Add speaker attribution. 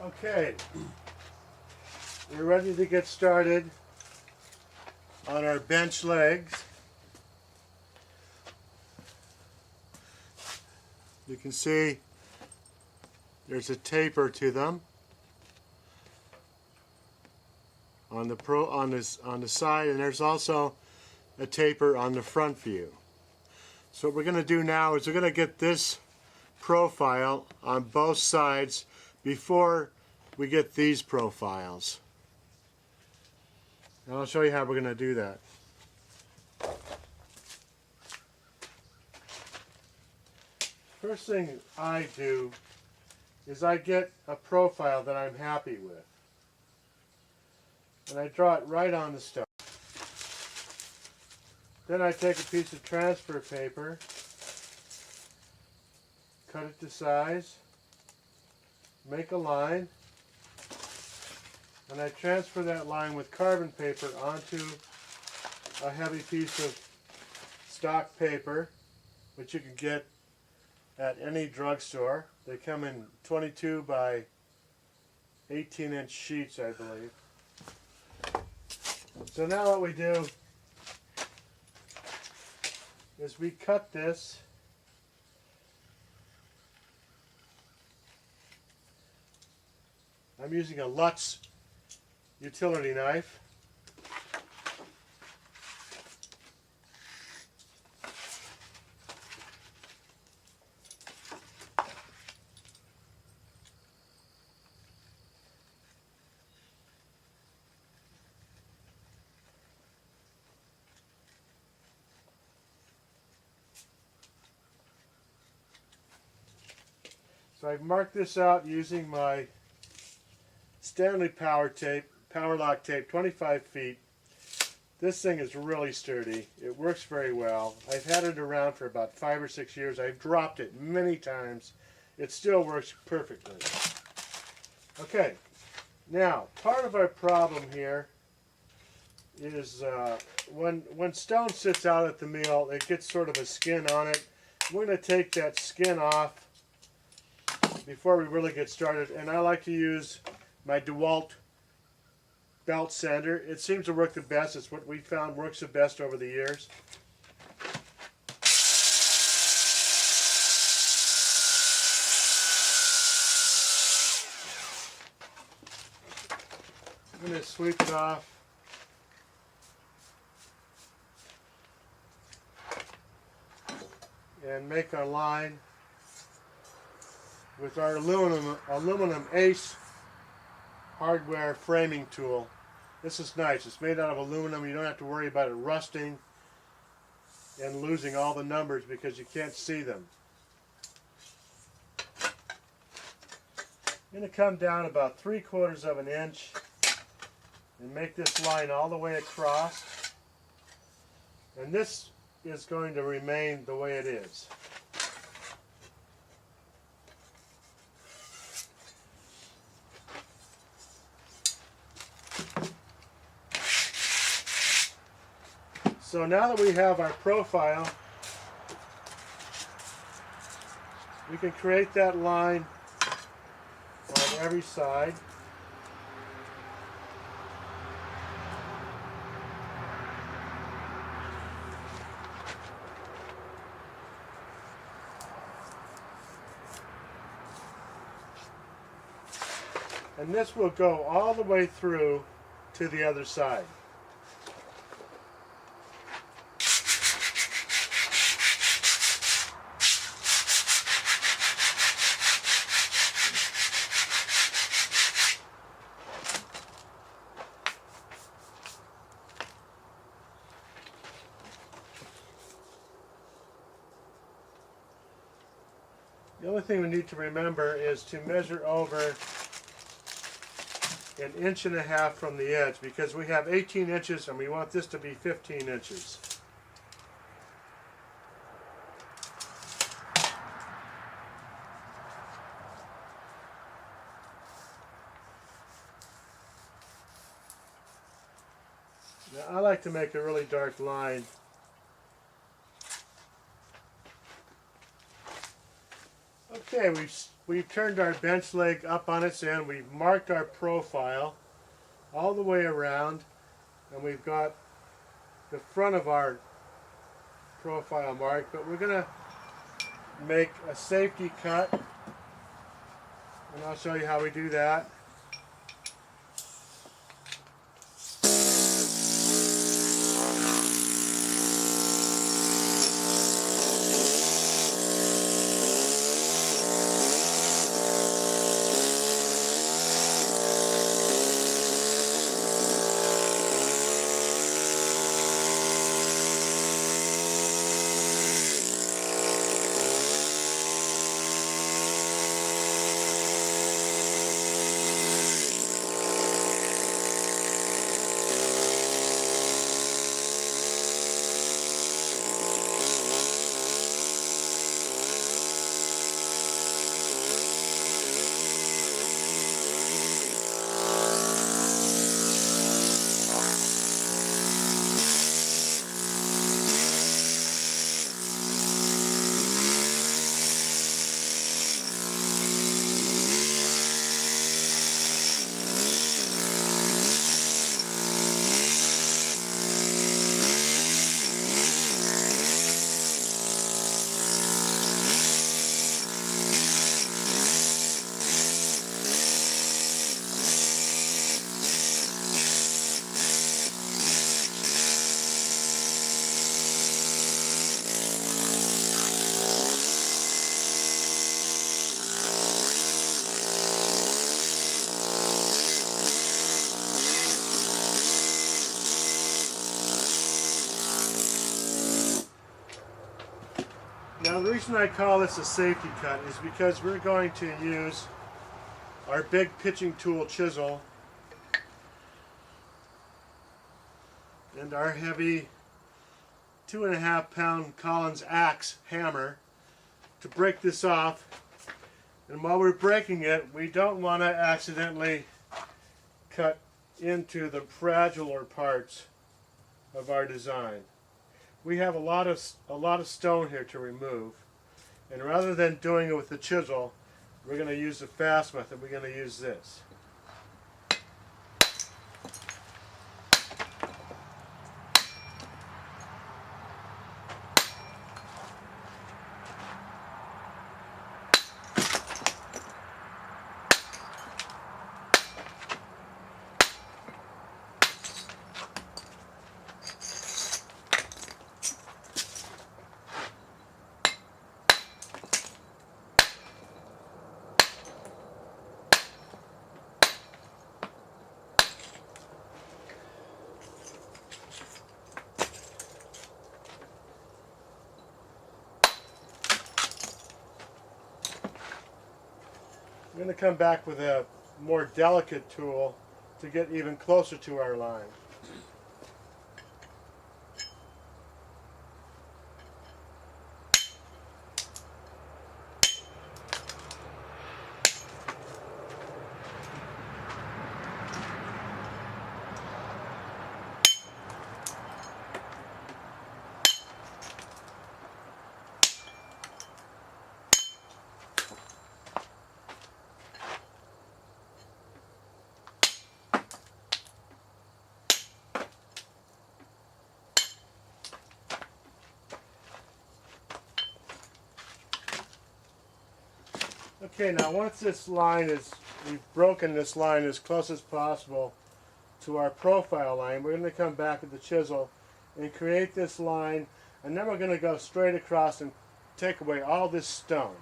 Speaker 1: Okay, we're ready to get started on our bench legs. You can see there's a taper to them on the side, and there's also a taper on the front view. So what we're going to do now is we're going to get this profile on both sides before we get these profiles. And I'll show you how we're going to do that. First thing I do is I get a profile that I'm happy with. And I draw it right on the stone. Then I take a piece of transfer paper, cut it to size, make a line, and I transfer that line with carbon paper onto a heavy piece of stock paper, which you can get at any drugstore. They come in 22 by 18-inch sheets, I believe. So now what we do is we cut this I'm using a Lutz utility knife. So I've marked this out using my Stanley power lock tape, 25 feet. This thing is really sturdy. It works very well. I've had it around for about 5 or 6 years. I've dropped it many times. It still works perfectly. Okay, now part of our problem here is when stone sits out at the mill, it gets sort of a skin on it. We're going to take that skin off before we really get started, and I like to use my DeWalt belt sander. It seems to work the best. It's what we found works the best over the years. I'm going to sweep it off. And make our line with our aluminum Ace hardware framing tool. This is nice. It's made out of aluminum. You don't have to worry about it rusting and losing all the numbers because you can't see them. I'm going to come down about 3/4 of an inch and make this line all the way across. And this is going to remain the way it is. So now that we have our profile, we can create that line on every side. And this will go all the way through to the other side. The only thing we need to remember is to measure over 1.5 inches from the edge, because we have 18 inches and we want this to be 15 inches. Now I like to make a really dark line. Okay, we've turned our bench leg up on its end. We've marked our profile all the way around, and we've got the front of our profile marked, but we're going to make a safety cut, and I'll show you how we do that. Now the reason I call this a safety cut is because we're going to use our big pitching tool chisel and our heavy 2.5 pound Collins axe hammer to break this off. And while we're breaking it, we don't want to accidentally cut into the fragiler parts of our design. We have a lot of stone here to remove, and rather than doing it with the chisel, we're going to use the fast method. We're going to use this. I'm going to come back with a more delicate tool to get even closer to our line. Okay, now once this line is, we've broken this line as close as possible to our profile line, we're going to come back with the chisel and create this line, and then we're going to go straight across and take away all this stone.